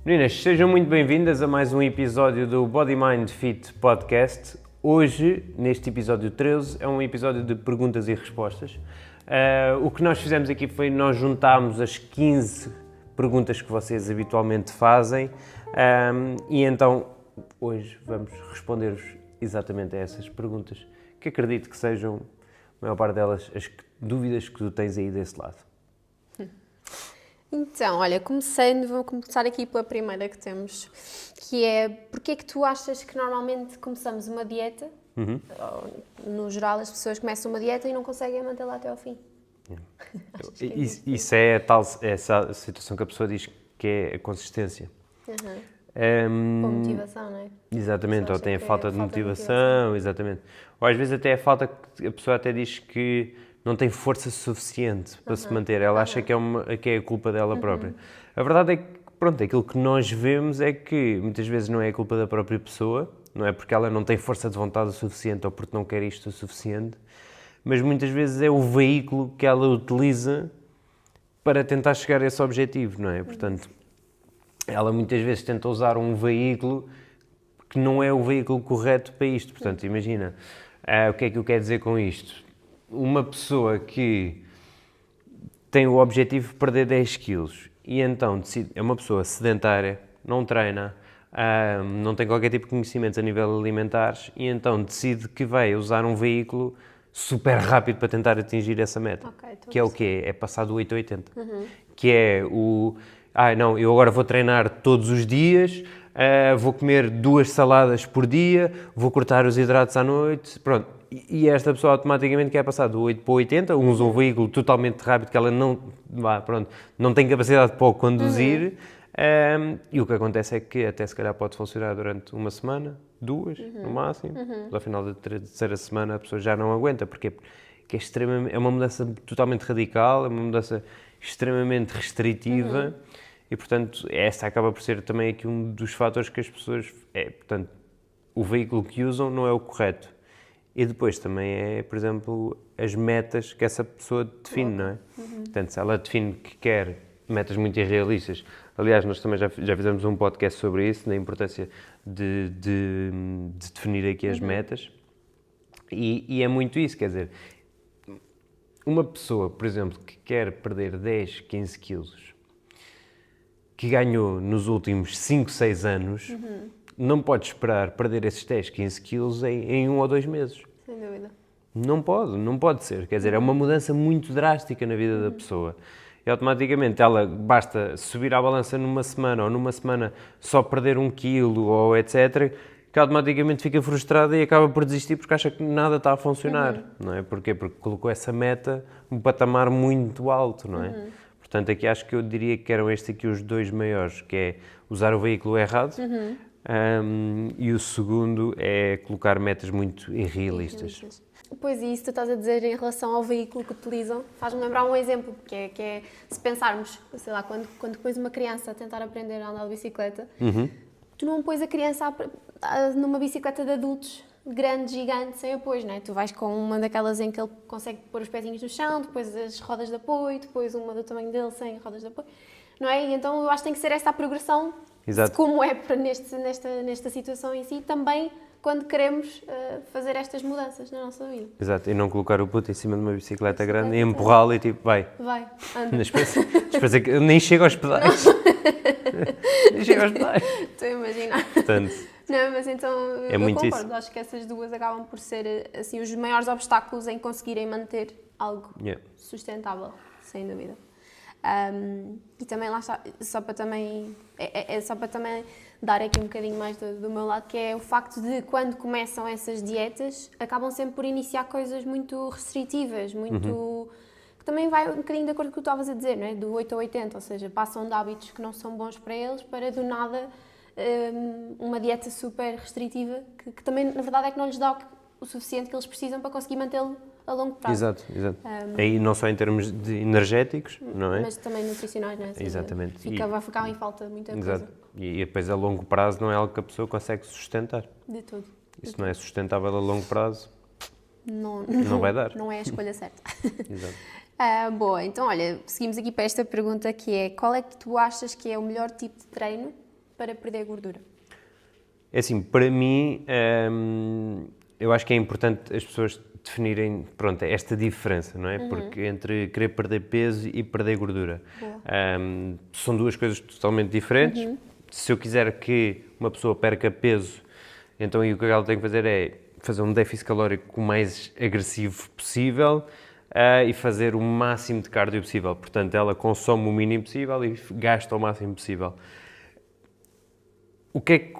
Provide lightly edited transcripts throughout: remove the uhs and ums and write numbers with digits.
Meninas, sejam muito bem-vindas a mais um episódio do Body Mind Fit Podcast. Hoje, neste episódio 13, é um episódio de perguntas e respostas. O que nós fizemos aqui foi nós juntámos as 15 perguntas que vocês habitualmente fazem e então hoje vamos responder-vos exatamente a essas perguntas, que acredito que sejam, a maior parte delas, as dúvidas que tu tens aí desse lado. Então, olha, vou começar aqui pela primeira que temos, que é, porque é que tu achas que normalmente começamos uma dieta, ou, no geral as pessoas começam uma dieta e não conseguem mantê-la até ao fim? Isso é essa situação que a pessoa diz que é a consistência. Com motivação, não é? Exatamente, ou tem a falta de motivação, exatamente. Ou às vezes até a falta que a pessoa até diz que não tem força suficiente para se manter. Ela acha que é a culpa dela própria. A verdade é que, pronto, aquilo que nós vemos é que muitas vezes não é a culpa da própria pessoa, não é porque ela não tem força de vontade o suficiente ou porque não quer isto o suficiente, mas muitas vezes é o veículo que ela utiliza para tentar chegar a esse objetivo, não é? Portanto, ela muitas vezes tenta usar um veículo que não é o veículo correto para isto. Portanto, imagina, o que é que eu quero dizer com isto? Uma pessoa que tem o objetivo de perder 10 quilos e então decide, é uma pessoa sedentária, não treina, não tem qualquer tipo de conhecimentos a nível alimentares e então decide que vai usar um veículo super rápido para tentar atingir essa meta. Que é o quê? É passar do 8 a 80. Que é não, eu agora vou treinar todos os dias, vou comer 2 saladas por dia, vou cortar os hidratos à noite, pronto. E esta pessoa automaticamente quer passar do 8 para o 80, usa um veículo totalmente rápido que ela não tem capacidade para o conduzir, e o que acontece é que até se calhar pode funcionar durante uma semana, 2 no máximo, mas ao final da terceira semana a pessoa já não aguenta, porque é uma mudança totalmente radical, é uma mudança extremamente restritiva, e portanto esta acaba por ser também aqui um dos fatores que as pessoas, portanto, o veículo que usam não é o correto. E depois também é, por exemplo, as metas que essa pessoa define, não é? Portanto, se ela define que quer metas muito irrealistas, aliás, nós também já fizemos um podcast sobre isso, na importância de definir aqui as metas, e é muito isso, quer dizer, uma pessoa, por exemplo, que quer perder 10, 15 quilos, que ganhou nos últimos 5, 6 anos, não pode esperar perder esses 10, 15 quilos em 1 ou 2 meses. Sem dúvida. Não pode ser. Quer dizer, é uma mudança muito drástica na vida da pessoa. E automaticamente ela basta subir à balança numa semana ou numa semana só perder 1 quilo ou etc., que automaticamente fica frustrada e acaba por desistir porque acha que nada está a funcionar. Não é? Porquê? Porque colocou essa meta um patamar muito alto, não é? Portanto, aqui acho que eu diria que eram estes aqui os 2 maiores, que é usar o veículo errado, e o segundo é colocar metas muito irrealistas. Pois, e isso que tu estás a dizer em relação ao veículo que utilizam, faz-me lembrar um exemplo, que é se pensarmos, sei lá, quando pões uma criança a tentar aprender a andar de bicicleta, tu não pões a criança numa bicicleta de adultos, grande, gigante, sem apoio, não é? Tu vais com uma daquelas em que ele consegue pôr os pezinhos no chão, depois as rodas de apoio, depois uma do tamanho dele sem rodas de apoio, não é? E então eu acho que tem que ser esta a progressão. Exato. Como é para nesta situação em si, também quando queremos fazer estas mudanças na nossa vida. Exato, e não colocar o puto em cima de uma bicicleta grande e empurrá-lo e tipo, vai, anda. Depois é que eu nem chego aos pedais. Nem chego aos pedais. Estou a imaginar. Portanto, Não, mas então eu muito concordo. isso. Acho que essas duas acabam por ser assim, os maiores obstáculos em conseguirem manter algo sustentável, sem dúvida. E também lá está, só para também dar aqui um bocadinho mais do meu lado, que é o facto de quando começam essas dietas acabam sempre por iniciar coisas muito restritivas, que também vai um bocadinho de acordo com o que tu estavas a dizer, não é? Do 8 a 80, ou seja, passam de hábitos que não são bons para eles para do nada uma dieta super restritiva que também na verdade é que não lhes dá o suficiente que eles precisam para conseguir mantê-lo a longo prazo. Exato. Aí não só em termos de energéticos, não é? Mas também nutricionais, não é? Exatamente. Vai ficar em falta muita Exato. coisa. E depois a longo prazo não é algo que a pessoa consegue sustentar. De tudo. Isso não é sustentável a longo prazo, Não vai dar. Não é a escolha certa. Exato. Boa, então olha, seguimos aqui para esta pergunta que é: qual é que tu achas que é o melhor tipo de treino para perder gordura? É assim, para mim, eu acho que é importante as pessoas definirem, pronto, esta diferença, não é? Porque entre querer perder peso e perder gordura. São duas coisas totalmente diferentes. Se eu quiser que uma pessoa perca peso, então aí o que ela tem que fazer é fazer um déficit calórico o mais agressivo possível e fazer o máximo de cardio possível. Portanto, ela consome o mínimo possível e gasta o máximo possível.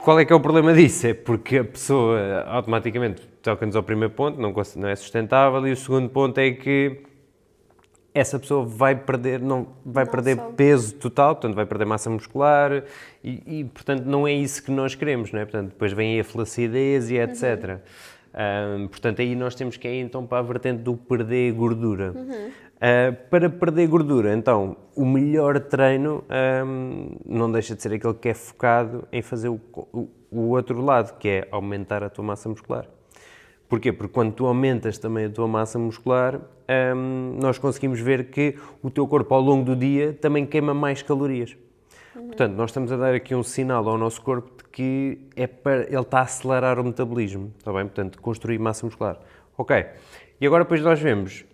Qual é que é o problema disso? É porque a pessoa automaticamente toca-nos ao primeiro ponto, não é sustentável, e o segundo ponto é que essa pessoa vai perder peso total, portanto vai perder massa muscular e portanto não é isso que nós queremos, não é? Portanto, depois vem aí a flacidez e etc. Portanto, aí nós temos que ir então para a vertente do perder gordura. Para perder gordura, então, o melhor treino não deixa de ser aquele que é focado em fazer o outro lado, que é aumentar a tua massa muscular. Porquê? Porque quando tu aumentas também a tua massa muscular, nós conseguimos ver que o teu corpo ao longo do dia também queima mais calorias. Portanto, nós estamos a dar aqui um sinal ao nosso corpo de que ele está a acelerar o metabolismo, está bem? Portanto, construir massa muscular. Ok. E agora depois nós vemos,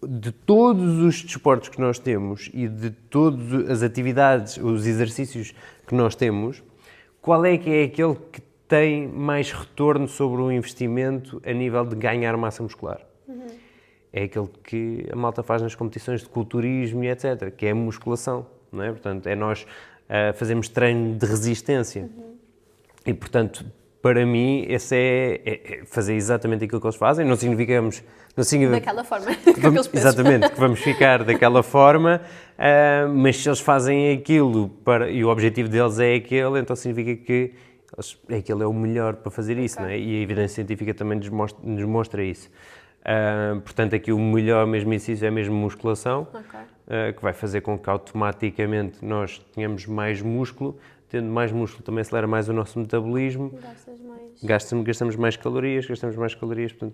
de todos os desportos que nós temos e de todas as atividades, os exercícios que nós temos, qual é aquele que tem mais retorno sobre o investimento a nível de ganhar massa muscular? É aquele que a malta faz nas competições de culturismo e etc., que é a musculação, não é? Portanto, é nós fazemos treino de resistência. E, portanto, para mim, esse é fazer exatamente aquilo que eles fazem. Não significa Daquela forma. Exatamente, que vamos ficar daquela forma, mas se eles fazem aquilo e o objetivo deles é aquele, então significa que aquele é o melhor para fazer isso, não é? E a evidência científica também nos mostra isso. Portanto, aqui o melhor mesmo exercício é mesmo musculação, que vai fazer com que automaticamente nós tenhamos mais músculo. Tendo mais músculo também acelera mais o nosso metabolismo. Gastamos mais calorias, portanto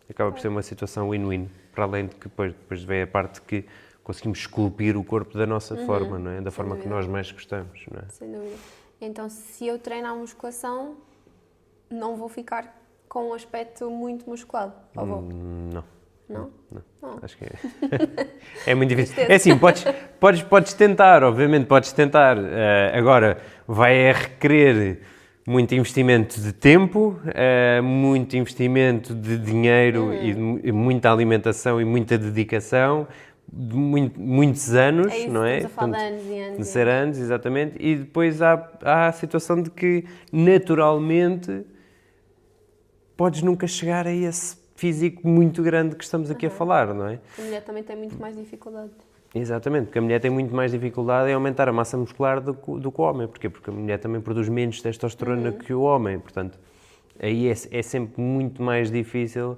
acaba por ser uma situação win-win, para além de que depois vem a parte que conseguimos esculpir o corpo da nossa forma, não é? Da forma que nós mais gostamos, não é? Sem dúvida. Então, se eu treino a musculação, não vou ficar com um aspecto muito musculado, ou vou? Não. Não? Não. Acho que é muito difícil. É assim, podes tentar, obviamente podes tentar. Agora, vai requerer muito investimento de tempo, muito investimento de dinheiro e muita alimentação e muita dedicação, muitos anos, isso, não é? Estamos a falar de anos e anos. De ser anos, exatamente. E depois há a situação de que, naturalmente, podes nunca chegar a esse físico muito grande que estamos aqui a falar, não é? A mulher também tem muito mais dificuldade. Exatamente, porque a mulher tem muito mais dificuldade em aumentar a massa muscular do que o homem. Porquê? Porque a mulher também produz menos testosterona que o homem, portanto, aí é sempre muito mais difícil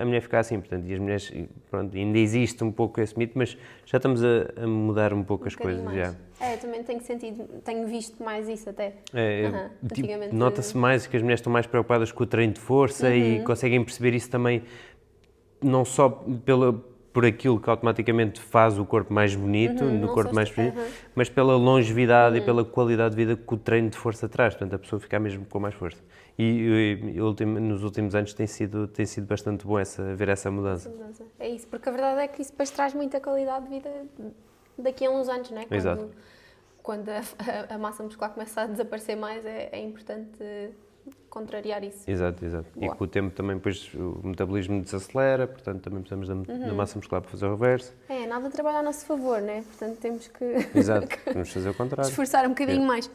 a mulher ficar assim. Portanto, e as mulheres, pronto, ainda existe um pouco esse mito, mas já estamos a mudar um pouco as coisas. Já. Eu também tenho visto mais isso até. Nota-se mais que as mulheres estão mais preocupadas com o treino de força e conseguem perceber isso também, não só por aquilo que automaticamente faz o corpo mais bonito, mas pela longevidade e pela qualidade de vida que o treino de força traz. Portanto, a pessoa fica mesmo com mais força. E nos últimos anos tem sido bastante bom ver essa mudança. É isso, porque a verdade é que isso depois traz muita qualidade de vida daqui a uns anos, não é? Exato. Quando a massa muscular começa a desaparecer mais, é importante contrariar isso. Exato. E com o tempo também depois o metabolismo desacelera, portanto também precisamos da massa muscular para fazer o reverso. Nada de trabalhar a nosso favor, não é? Portanto temos que... Exato, vamos fazer o contrário. Esforçar um bocadinho mais.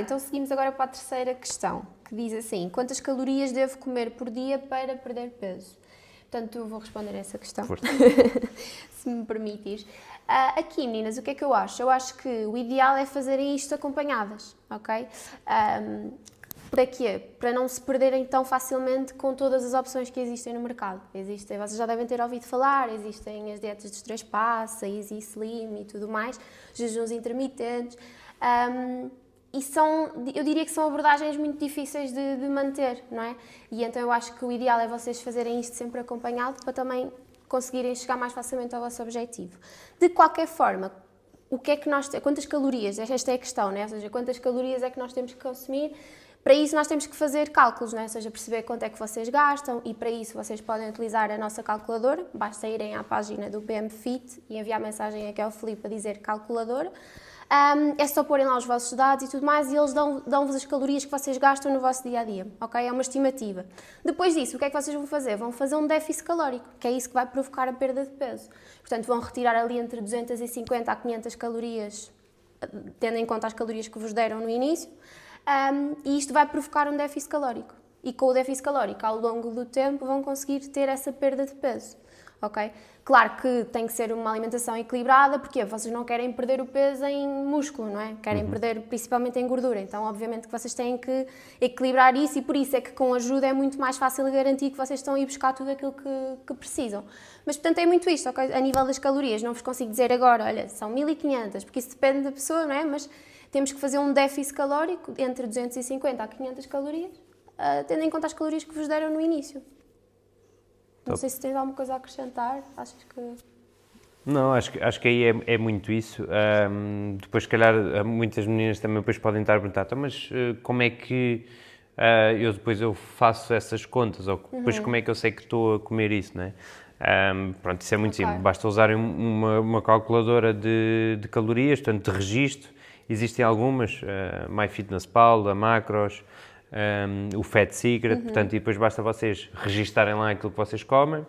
Então seguimos agora para a terceira questão, que diz assim: quantas calorias devo comer por dia para perder peso? Portanto, eu vou responder a essa questão, se me permitires. Aqui, meninas, o que é que eu acho? Eu acho que o ideal é fazerem isto acompanhadas, ok? Para quê? Para não se perderem tão facilmente com todas as opções que existem no mercado. Vocês já devem ter ouvido falar, existem as dietas dos 3 passos, a Easy Slim e tudo mais, jejuns intermitentes. E eu diria que são abordagens muito difíceis de manter, não é? E então eu acho que o ideal é vocês fazerem isto sempre acompanhado para também conseguirem chegar mais facilmente ao vosso objetivo. De qualquer forma, o que é que quantas calorias, esta é a questão, né? Ou seja, quantas calorias é que nós temos que consumir. Para isso nós temos que fazer cálculos, não é? Ou seja, perceber quanto é que vocês gastam e para isso vocês podem utilizar a nossa calculadora, basta irem à página do BMFit e enviar mensagem aqui ao Filipe a dizer calculadora. É só porem lá os vossos dados e tudo mais e eles dão-vos as calorias que vocês gastam no vosso dia-a-dia, ok? É uma estimativa. Depois disso, o que é que vocês vão fazer? Vão fazer um déficit calórico, que é isso que vai provocar a perda de peso. Portanto, vão retirar ali entre 250 a 500 calorias, tendo em conta as calorias que vos deram no início, e isto vai provocar um déficit calórico. E com o déficit calórico, ao longo do tempo, vão conseguir ter essa perda de peso, ok? Claro que tem que ser uma alimentação equilibrada, porque vocês não querem perder o peso em músculo, não é? Querem perder principalmente em gordura, então obviamente que vocês têm que equilibrar isso e por isso é que com ajuda é muito mais fácil garantir que vocês estão a ir buscar tudo aquilo que precisam. Mas portanto é muito isto, ok? A nível das calorias, não vos consigo dizer agora, olha, são 1500, porque isso depende da pessoa, não é? Mas temos que fazer um déficit calórico entre 250 a 500 calorias, tendo em conta as calorias que vos deram no início. Não sei se tens alguma coisa a acrescentar, achas que... Não, acho que aí é muito isso. Depois, se calhar, muitas meninas também depois podem estar a perguntar, então, mas como é que eu faço essas contas? Ou depois como é que eu sei que estou a comer isso, não é? Pronto, isso é muito simples. Basta usarem uma calculadora de calorias, portanto, de registro. Existem algumas, MyFitnessPal, a Macros, o Fat Secret, portanto, e depois basta vocês registarem lá aquilo que vocês comem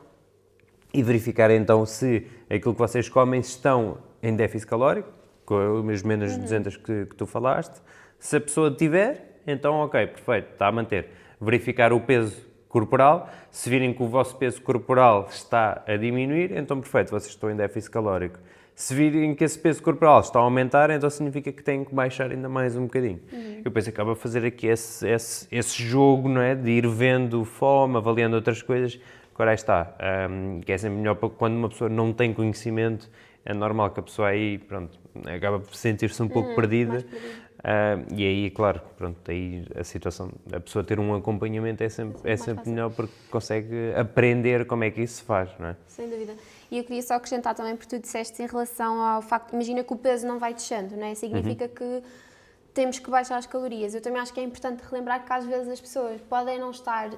e verificarem então se aquilo que vocês comem estão em déficit calórico, com os menos 200 que tu falaste. Se a pessoa tiver, então ok, perfeito, está a manter. Verificar o peso corporal, se virem que o vosso peso corporal está a diminuir, então perfeito, vocês estão em déficit calórico. Se virem que esse peso corporal está a aumentar, então significa que têm que baixar ainda mais um bocadinho. E depois acaba a fazer aqui esse jogo, não é? De ir vendo fome, avaliando outras coisas. Agora aí está, que é sempre melhor quando uma pessoa não tem conhecimento, é normal que a pessoa aí, pronto, acaba por sentir-se um pouco perdida. E aí, claro, pronto, aí a situação, a pessoa ter um acompanhamento é sempre melhor porque consegue aprender como é que isso se faz, não é? Sem dúvida. E eu queria só acrescentar também, porque tu disseste em relação ao facto, imagina que o peso não vai descendo, não é? Significa que temos que baixar as calorias. Eu também acho que é importante relembrar que às vezes as pessoas podem não estar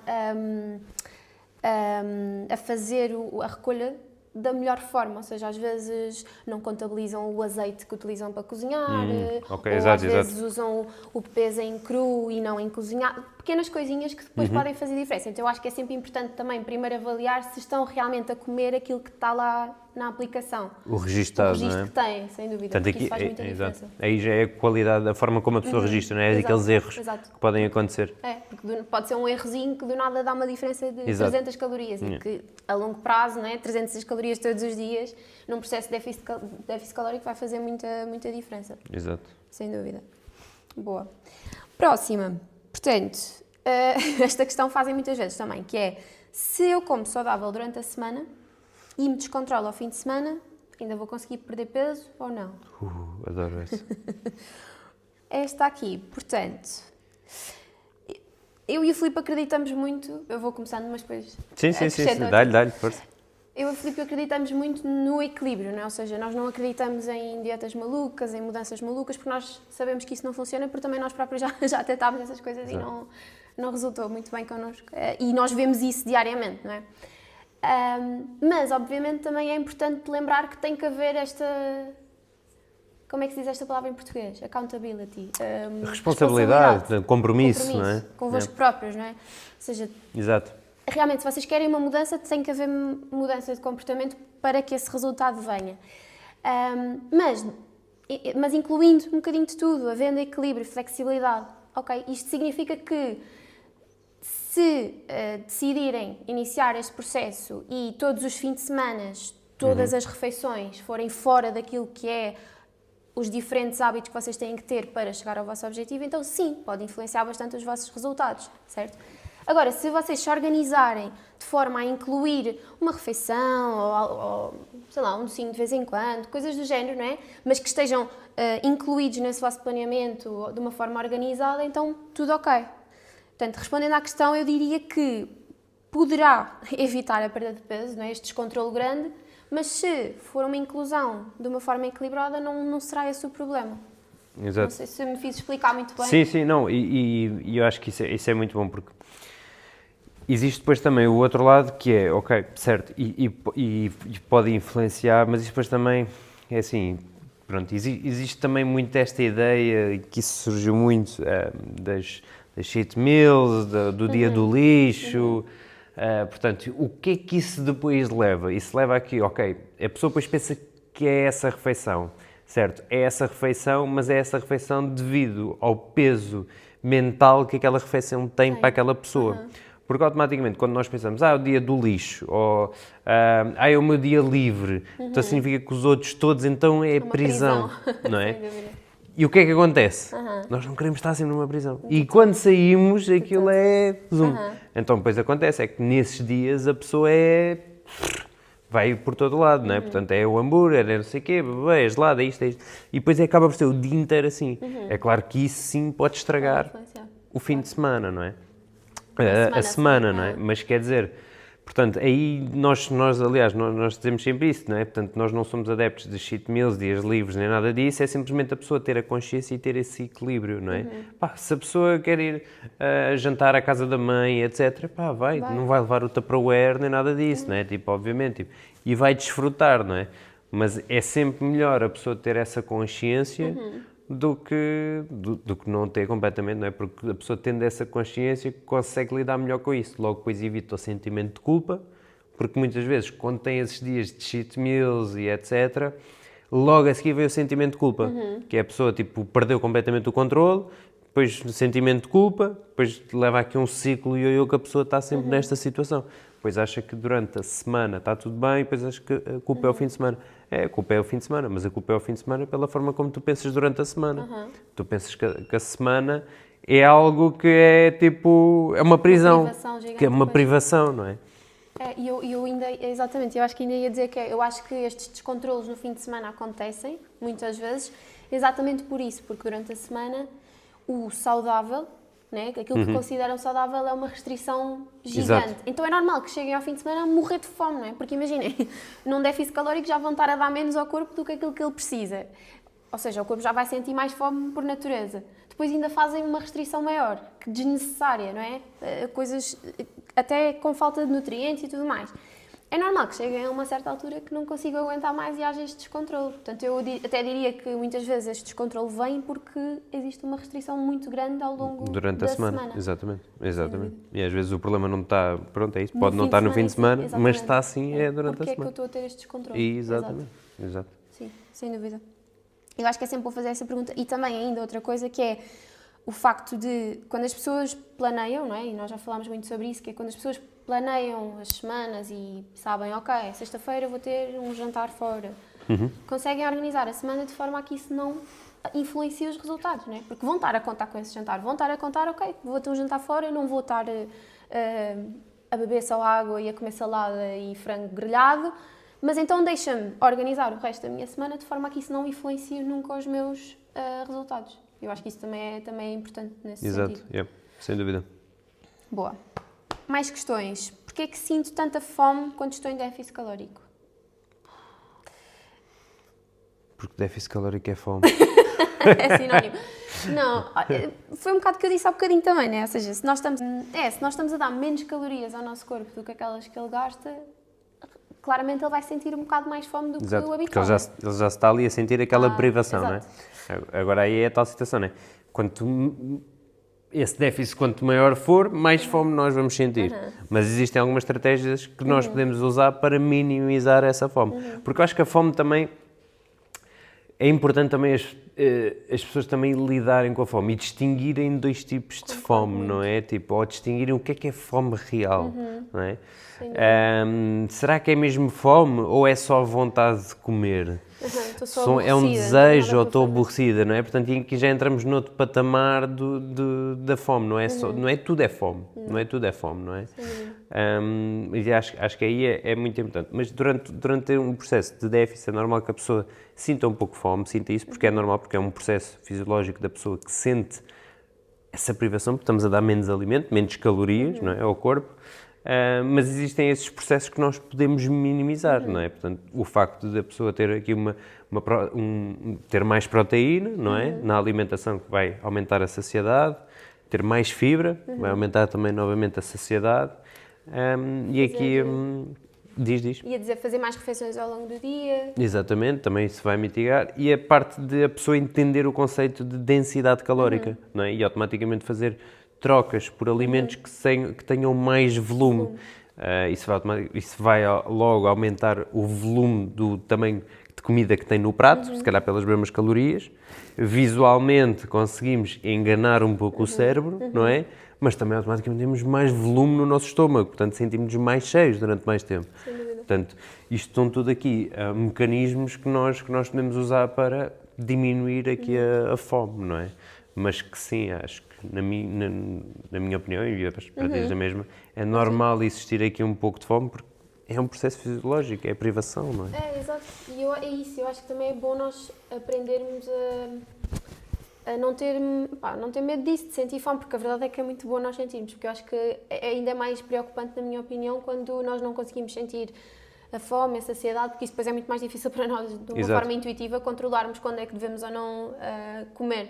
a fazer a recolha da melhor forma, ou seja, às vezes não contabilizam o azeite que utilizam para cozinhar, ou às vezes usam o peso em cru e não em cozinhar, pequenas coisinhas que depois podem fazer diferença. Então eu acho que é sempre importante também primeiro avaliar se estão realmente a comer aquilo que está lá na aplicação. O registro que tem, sem dúvida, portanto, porque aqui, isso faz muita diferença. Aí já é a qualidade, a forma como a pessoa registra, não é? Aqueles erros que podem acontecer. É, porque pode ser um errozinho que do nada dá uma diferença de 300 calorias e que a longo prazo, não é? 300 calorias todos os dias, num processo de déficit calórico vai fazer muita diferença. Exato. Sem dúvida. Boa. Próxima. Portanto, esta questão fazem muitas vezes também, que é, se eu como saudável durante a semana e me descontrolo ao fim de semana, ainda vou conseguir perder peso ou não? Adoro essa. Esta aqui, portanto, eu e o Filipe acreditamos muito, eu vou começando, mas depois... Sim, dá-lhe, força. Eu e o Filipe acreditamos muito no equilíbrio, não é? Ou seja, nós não acreditamos em dietas malucas, em mudanças malucas, porque nós sabemos que isso não funciona, porque também nós próprios já tentámos essas coisas. Exato. E não resultou muito bem connosco. E nós vemos isso diariamente, não é? Mas, obviamente, também é importante lembrar que tem que haver esta... Como é que se diz esta palavra em português? Accountability. Responsabilidade, compromisso, não é? Convosco próprios, não é? Ou seja... Exato. Realmente, se vocês querem uma mudança, tem que haver mudança de comportamento para que esse resultado venha. Mas incluindo um bocadinho de tudo, havendo equilíbrio, flexibilidade. Ok? Isto significa que se decidirem iniciar este processo e todos os fins de semana, todas as refeições forem fora daquilo que é os diferentes hábitos que vocês têm que ter para chegar ao vosso objetivo, então sim, pode influenciar bastante os vossos resultados, certo? Agora, se vocês se organizarem de forma a incluir uma refeição ou sei lá, um docinho de vez em quando, coisas do género, não é? Mas que estejam incluídos nesse vosso planeamento de uma forma organizada, então tudo ok. Portanto, respondendo à questão, eu diria que poderá evitar a perda de peso, não é? Este descontrole grande, Mas se for uma inclusão de uma forma equilibrada, não será esse o problema. Exato. Não sei se me fiz explicar muito bem. Sim, não, e eu acho que isso é muito bom, porque existe depois também o outro lado que é, ok, certo, e pode influenciar, mas isso depois também é assim, pronto, existe também muito esta ideia, que isso surgiu muito das cheat meals, do dia do lixo, portanto, o que é que isso depois leva? Isso leva aqui, ok, a pessoa depois pensa que é essa refeição, certo, é essa refeição, mas é essa refeição devido ao peso mental que aquela refeição tem para aquela pessoa. Porque automaticamente, quando nós pensamos, é o dia do lixo, ou é o meu dia livre, então significa que os outros todos, então é prisão, não é? E o que é que acontece? Nós não queremos estar sempre numa prisão. E quando saímos, aquilo é zoom. Então, depois acontece, é que nesses dias a pessoa vai por todo lado, não é? Portanto, é o hambúrguer, é não sei o quê, é gelado, é isto. E depois acaba por ser o dia inteiro assim. É claro que isso sim pode estragar o fim de semana, não é? A semana, não é? Mas quer dizer, portanto, aí nós aliás, nós dizemos sempre isso, não é? Portanto, nós não somos adeptos de cheat meals, dias livres, nem nada disso, é simplesmente a pessoa ter a consciência e ter esse equilíbrio, não é? Pá, se a pessoa quer ir jantar à casa da mãe, etc., pá, vai, não vai levar o Tupperware, nem nada disso, não é? Tipo, obviamente, tipo, e vai desfrutar, não é? Mas é sempre melhor a pessoa ter essa consciência do que não ter completamente, não é? Porque a pessoa tendo essa consciência consegue lidar melhor com isso. Logo depois evita o sentimento de culpa, porque muitas vezes quando tem esses dias de cheat meals e etc., logo a seguir vem o sentimento de culpa, que é a pessoa tipo, perdeu completamente o controle, depois o sentimento de culpa, depois leva aqui um ciclo e que a pessoa está sempre nesta situação. Depois acha que durante a semana está tudo bem, depois acha que a culpa é o fim de semana. A culpa é o fim de semana, mas a culpa é o fim de semana pela forma como tu pensas durante a semana. Tu pensas que a semana é algo que é tipo, é uma prisão, que é uma privação, não é? E eu ainda, exatamente, eu acho que ainda ia dizer que eu acho que estes descontrolos no fim de semana acontecem, muitas vezes, exatamente por isso, porque durante a semana o saudável, né, aquilo que consideram saudável é uma restrição gigante. Exato. Então é normal que cheguem ao fim de semana a morrer de fome, não é? Porque imaginem, num déficit calórico já vão estar a dar menos ao corpo do que aquilo que ele precisa. Ou seja, o corpo já vai sentir mais fome por natureza. Depois ainda fazem uma restrição maior, que desnecessária, não é? Coisas até com falta de nutrientes e tudo mais. É normal que cheguem a uma certa altura que não consigam aguentar mais e haja este descontrole. Portanto, eu até diria que muitas vezes este descontrole vem porque existe uma restrição muito grande ao longo durante da a semana. Exatamente. E às vezes o problema não está, pronto, é isso, pode não estar no fim de semana, mas está assim durante a semana. Porque é que eu estou a ter este descontrole? Exatamente. Exato. Sim, sem dúvida. Eu acho que é sempre bom fazer essa pergunta. E também ainda outra coisa que é o facto de, quando as pessoas planeiam, não é? E nós já falámos muito sobre isso, que é quando as pessoas planeiam as semanas e sabem, ok, sexta-feira vou ter um jantar fora, conseguem organizar a semana de forma a que isso não influencie os resultados, não é? Porque vão estar a contar com esse jantar, vão estar a contar, ok, vou ter um jantar fora, eu não vou estar a beber só água e a comer salada e frango grelhado, mas então deixa-me organizar o resto da minha semana de forma a que isso não influencie nunca os meus resultados. Eu acho que isso também é importante nesse sentido. Exato, sem dúvida. Boa. Mais questões. Porquê é que sinto tanta fome quando estou em déficit calórico? Porque déficit calórico é fome. É sinónimo. Não, foi um bocado que eu disse há bocadinho também, né? Ou seja, se nós estamos a dar menos calorias ao nosso corpo do que aquelas que ele gasta, claramente ele vai sentir um bocado mais fome do que o habitual. Porque ele já está ali a sentir aquela privação, não é? Agora aí é a tal situação, não é? Esse déficit, quanto maior for, mais fome nós vamos sentir. Mas existem algumas estratégias que nós podemos usar para minimizar essa fome. Porque eu acho que a fome também... É importante também as pessoas também lidarem com a fome e distinguirem dois tipos de fome, não é? Tipo, ou distinguirem o que é fome real, não é? Será que é mesmo fome ou é só vontade de comer? É um desejo ou estou aborrecida, não é? Portanto, aqui já entramos noutro patamar da fome, não é? Não é tudo é fome, não é tudo é fome, não é? E acho que aí é muito importante. Mas durante um processo de déficit é normal que a pessoa sinta um pouco de fome, sinta isso, porque é normal, porque é um processo fisiológico da pessoa que sente essa privação, porque estamos a dar menos alimento, menos calorias, não é, ao corpo. mas existem esses processos que nós podemos minimizar, não é? Portanto, o facto de a pessoa ter aqui ter mais proteína, não é? Na alimentação, que vai aumentar a saciedade, ter mais fibra, vai aumentar também novamente a saciedade, e aqui... Diz. Ia dizer fazer mais refeições ao longo do dia. Exatamente, também isso vai mitigar. E a parte de a pessoa entender o conceito de densidade calórica, não é? E automaticamente fazer trocas por alimentos que tenham mais volume. Isso vai logo aumentar o volume do tamanho de comida que tem no prato, se calhar pelas mesmas calorias. Visualmente conseguimos enganar um pouco o cérebro, não é? Mas também automaticamente temos mais volume no nosso estômago, portanto sentimos-nos mais cheios durante mais tempo. Sem dúvida. Portanto, isto estão tudo aqui mecanismos que nós podemos usar para diminuir aqui a fome, não é? Mas que sim, acho que na minha opinião, e as partilhas da mesma, é normal existir aqui um pouco de fome, porque é um processo fisiológico, é a privação, não é? É, exato. E é isso, eu acho que também é bom nós aprendermos a não ter medo disso, de sentir fome, porque a verdade é que é muito bom nós sentirmos, porque eu acho que é ainda mais preocupante, na minha opinião, quando nós não conseguimos sentir a fome, a saciedade, porque isso depois é muito mais difícil para nós, de uma forma intuitiva, controlarmos quando é que devemos ou não comer.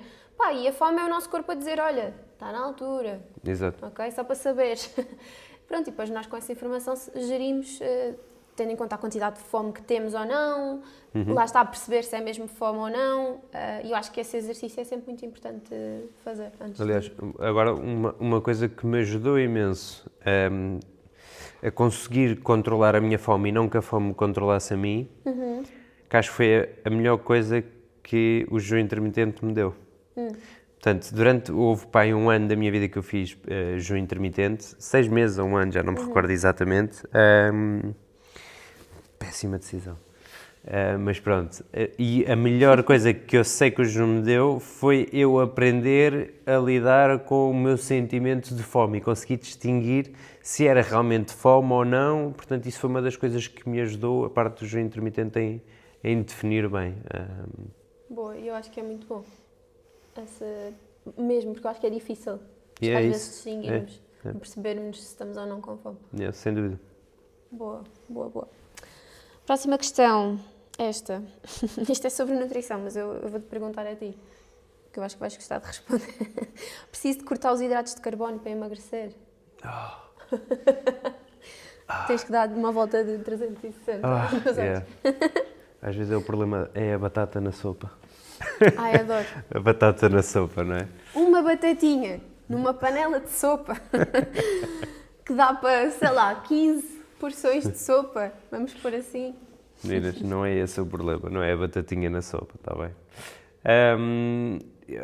E a fome é o nosso corpo a dizer, olha, está na altura. Exato. Ok? Só para saber. Pronto, e depois nós com essa informação gerimos, tendo em conta a quantidade de fome que temos ou não, lá está a perceber se é mesmo fome ou não, e eu acho que esse exercício é sempre muito importante fazer. Aliás, agora uma coisa que me ajudou imenso a conseguir controlar a minha fome e não que a fome me controlasse a mim, que acho que foi a melhor coisa que o jejum intermitente me deu. Portanto, houve um ano da minha vida que eu fiz jejum intermitente, 6 meses ou um ano, já não me recordo exatamente. Péssima decisão. Mas pronto, e a melhor coisa que eu sei que o jejum me deu foi eu aprender a lidar com o meu sentimento de fome e conseguir distinguir se era realmente fome ou não. Portanto, isso foi uma das coisas que me ajudou, a parte do jejum intermitente, em definir bem. Boa, eu acho que é muito bom. Mesmo, porque eu acho que é difícil às vezes distinguirmos, percebermos se estamos ou não com fome. Sem dúvida. Boa. Próxima questão, esta. Isto é sobre nutrição, mas eu vou-te perguntar a ti, que eu acho que vais gostar de responder. Preciso de cortar os hidratos de carbono para emagrecer? Tens que dar uma volta de 360. Às vezes o problema é a batata na sopa. Ai, adoro. A batata na sopa, não é? Uma batatinha numa panela de sopa que dá para, sei lá, 15 porções de sopa. Vamos pôr assim. Meninas, não é esse o problema, não é a batatinha na sopa, está bem?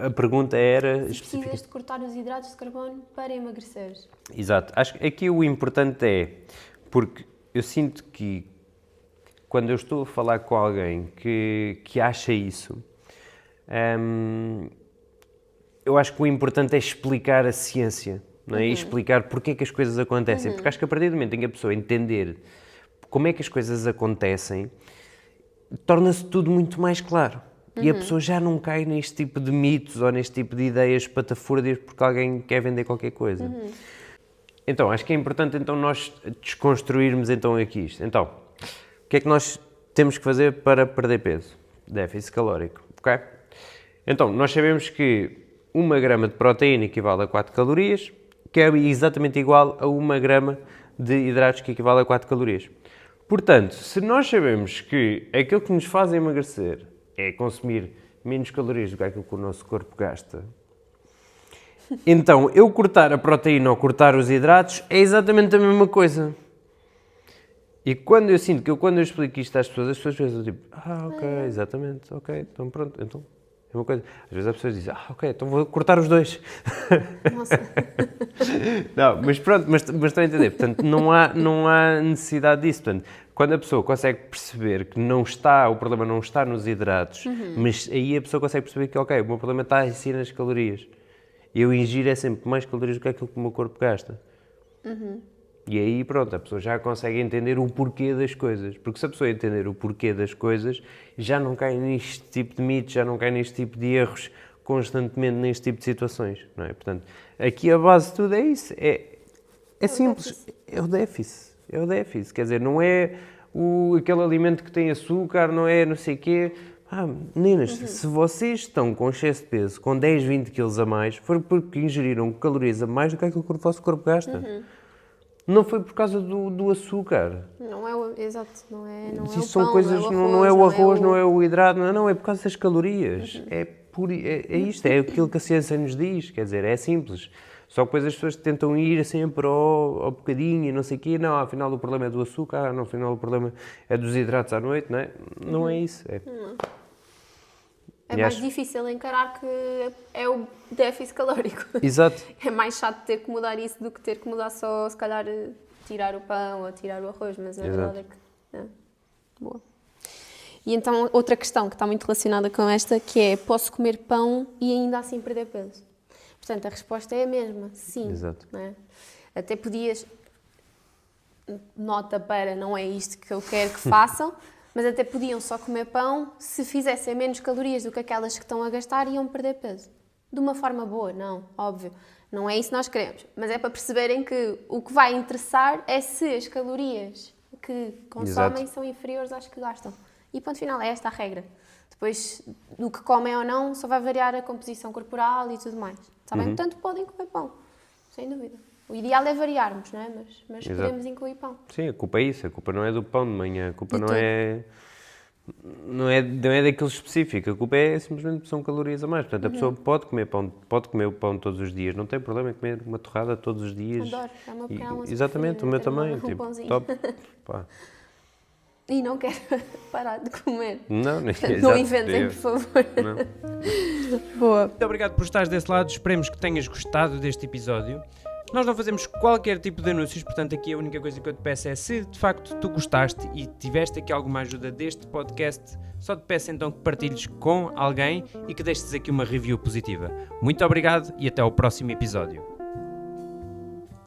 A pergunta era... Precisas de cortar os hidratos de carbono para emagrecer. Exato. Acho que aqui o importante porque eu sinto que quando eu estou a falar com alguém que acha isso, eu acho que o importante é explicar a ciência, não é? E explicar porque é que as coisas acontecem. Porque acho que a partir do momento em que a pessoa entender como é que as coisas acontecem, torna-se tudo muito mais claro. E a pessoa já não cai neste tipo de mitos ou neste tipo de ideias espatafúrdias porque alguém quer vender qualquer coisa. Então, acho que é importante nós desconstruirmos aqui isto. Então, o que é que nós temos que fazer para perder peso? Déficit calórico, ok? Então, nós sabemos que 1 grama de proteína equivale a 4 calorias, que é exatamente igual a 1 grama de hidratos que equivale a 4 calorias. Portanto, se nós sabemos que aquilo que nos faz emagrecer é consumir menos calorias do que aquilo que o nosso corpo gasta, então eu cortar a proteína ou cortar os hidratos é exatamente a mesma coisa. E quando eu sinto que quando eu explico isto às pessoas, as pessoas pensam tipo, ok, exatamente, ok, então pronto, então é uma coisa. Às vezes as pessoas dizem, ok, então vou cortar os dois. Nossa. Não, mas pronto, mas estão a entender. Portanto, não há necessidade disso. Portanto, quando a pessoa consegue perceber que o problema não está nos hidratos, mas aí a pessoa consegue perceber que, ok, o meu problema está assim nas calorias. Eu ingiro sempre mais calorias do que aquilo que o meu corpo gasta. E aí, pronto, a pessoa já consegue entender o porquê das coisas. Porque se a pessoa entender o porquê das coisas, já não cai neste tipo de mitos, já não cai neste tipo de erros constantemente neste tipo de situações, não é? Portanto, aqui a base de tudo é isso. É simples, é o déficit. É o déficit. Quer dizer, não é aquele alimento que tem açúcar, não é não sei o quê. Meninas, se vocês estão com excesso de peso, com 10, 20 quilos a mais, foi porque ingeriram calorias a mais do que aquilo que o vosso corpo gasta. Não foi por causa do açúcar. Não é o... Exato. Não é o pão, são coisas, não é o arroz, não é o hidrato, não, é por causa das calorias. É isto, é aquilo que a ciência nos diz. Quer dizer, é simples. Só que depois as pessoas tentam ir sempre ao bocadinho e não sei o quê. Não, afinal o problema é do açúcar, não, afinal o problema é dos hidratos à noite, não é? Não é isso. É mais difícil encarar que é o déficit calórico. Exato. É mais chato ter que mudar isso do que ter que mudar só, se calhar, tirar o pão ou tirar o arroz, mas a verdade é que... Boa. E então, outra questão que está muito relacionada com esta, que é, posso comer pão e ainda assim perder peso? Portanto, a resposta é a mesma, sim. Exato. Não é? Até podias, nota para, não é isto que eu quero que façam, mas até podiam só comer pão, se fizessem menos calorias do que aquelas que estão a gastar, iam perder peso. De uma forma boa, não, óbvio. Não é isso que nós queremos. Mas é para perceberem que o que vai interessar é se as calorias que consomem são inferiores às que gastam. E ponto final, é esta a regra. Depois, do que comem ou não, só vai variar a composição corporal e tudo mais. Sabem? Portanto, podem comer pão, sem dúvida. O ideal é variarmos, não é? Mas podemos incluir pão. Sim, a culpa é isso. A culpa não é do pão de manhã. A culpa não é daquele específico. A culpa é simplesmente são calorias a mais. Portanto, a pessoa pode comer pão, pode comer o pão todos os dias. Não tem problema em comer uma torrada todos os dias. Adoro. É uma pequena almoço. Exatamente, o meu também. Tipo, top. Pá. E não quero parar de comer. Não inventem, por favor. Não. Boa. Muito obrigado por estares desse lado. Esperemos que tenhas gostado deste episódio. Nós não fazemos qualquer tipo de anúncios, portanto aqui a única coisa que eu te peço é, se de facto tu gostaste e tiveste aqui alguma ajuda deste podcast, só te peço então que partilhes com alguém e que deixes aqui uma review positiva. Muito obrigado e até ao próximo episódio.